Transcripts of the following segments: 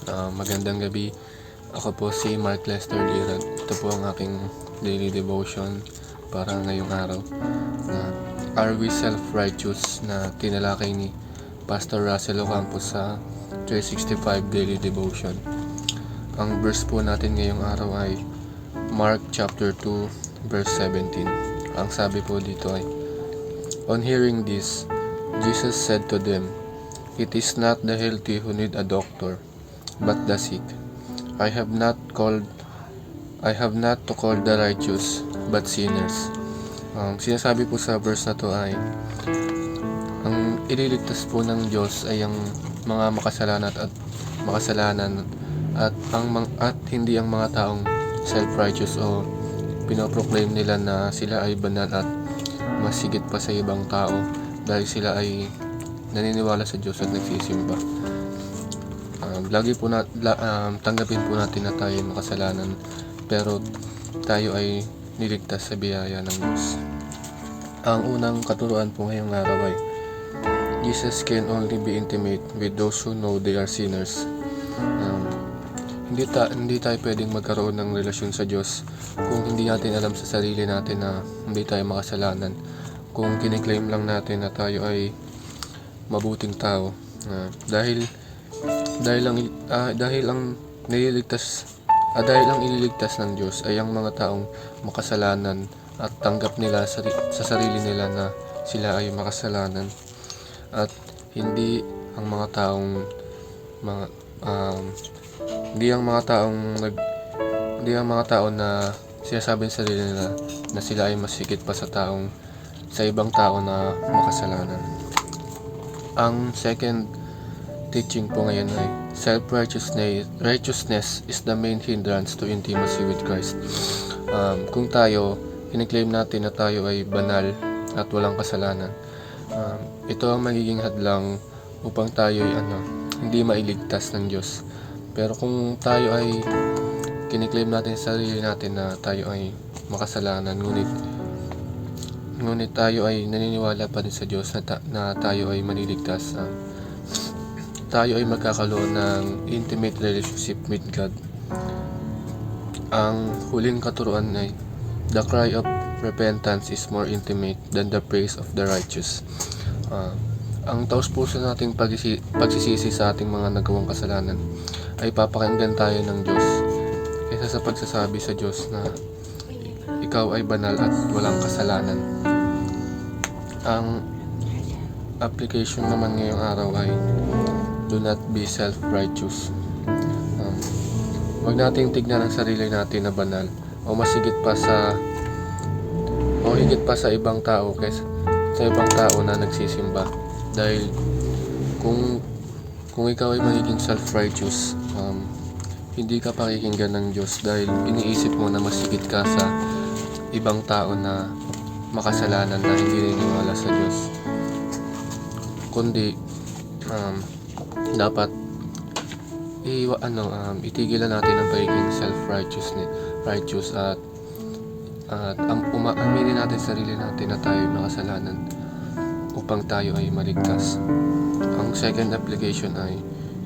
Magandang gabi. Ako po si Mark Lester Lirag. Ito po ang aking daily devotion para ngayong araw na Are We Self-Righteous na tinalakay ni Pastor Russell Ocampo sa 365 Daily Devotion. Ang verse po natin ngayong araw ay Mark chapter 2 verse 17. Ang sabi po dito ay, On hearing this, Jesus said to them, It is not the healthy who need a doctor, but the sick. I have not to call the righteous, but sinners. Sinasabi po sa verse na to ay, ang ililigtas po ng Diyos ay ang mga makasalanan at hindi ang mga taong self-righteous o pinoproclaim nila na sila ay banal at masigit pa sa ibang tao dahil sila ay naniniwala sa Diyos at nagsisimba. Tanggapin po natin na tayo ay makasalanan, pero tayo ay niligtas sa biyaya ng Diyos. Ang unang katuruan po ngayong araw ay Jesus can only be intimate with those who know they are sinners. Hindi tayo pwedeng magkaroon ng relasyon sa Diyos kung hindi natin alam sa sarili natin na hindi tayo makasalanan. Kung kiniklaim lang natin na tayo ay mabuting tao, dahil ang ililigtas ng Diyos ay ang mga taong makasalanan at tanggap nila sa sarili nila na sila ay makasalanan, at hindi ang mga tao na sinasabi sa sarili nila na sila ay masikip pa sa ibang tao na makasalanan. Ang second teaching po ngayon ay self-righteousness is the main hindrance to intimacy with Christ. Kung tayo, kiniklaim natin na tayo ay banal at walang kasalanan, ito ang magiging hadlang upang tayo ay hindi mailigtas ng Diyos. Pero kung tayo ay kiniklaim natin sa sarili natin na tayo ay makasalanan, ngunit tayo ay naniniwala pa rin sa Diyos na tayo ay maliligtas, tayo ay magkakaroon ng intimate relationship with God. Ang huling katuruan ay the cry of repentance is more intimate than the praise of the righteous. Ang taos-puso nating pagsisisi sa ating mga nagawang kasalanan ay papakinggan tayo ng Diyos kaysa sa pagsasabi sa Diyos na ikaw ay banal at walang kasalanan. Ang application naman ngayong araw ay do not be self-righteous. Huwag nating tignan ang sarili natin na banal o higit pa sa ibang tao kaysa sa ibang tao na nagsisimba. Dahil kung ikaw ay magiging self-righteous, hindi ka pakikinggan ng Diyos dahil iniisip mo na masigit ka sa ibang tao na makasalanan na hindi naniniwala sa Diyos. Kundi dapat itigilan natin ang pagiging self-righteous at aminin natin sa sarili natin na tayo ay makasalanan upang tayo ay maligtas. Ang second application ay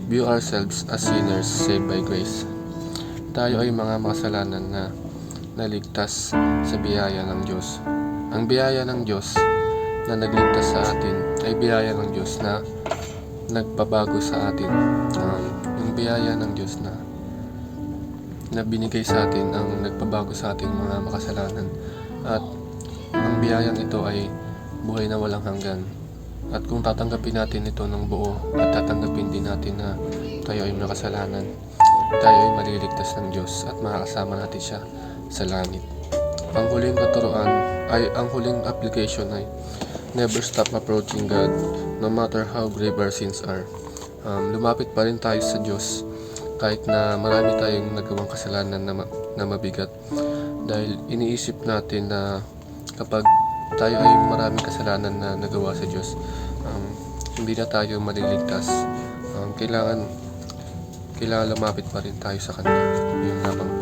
view ourselves as sinners saved by grace. Tayo ay mga makasalanan na naligtas sa biyaya ng Diyos. Ang biyaya ng Diyos na nagligtas sa atin ay biyaya ng Diyos na nagpabago sa atin. Yung biyaya ng Diyos na binigay sa atin ang nagpabago sa ating mga makasalanan. At ang biyayang ito ay buhay na walang hanggan. At kung tatanggapin natin ito ng buo at tatanggapin din natin na tayo ay makasalanan, tayo ay maliligtas ng Diyos at makakasama natin siya sa langit. Ang huling application ay never stop approaching God no matter how grave our sins are. Lumapit pa rin tayo sa Diyos kahit na marami tayong nagawang kasalanan na mabigat, dahil iniisip natin na kapag tayo ay maraming kasalanan na nagawa sa Diyos, hindi na tayo maliligtas. Kailangan lumapit pa rin tayo sa Kanya. Yun lamang.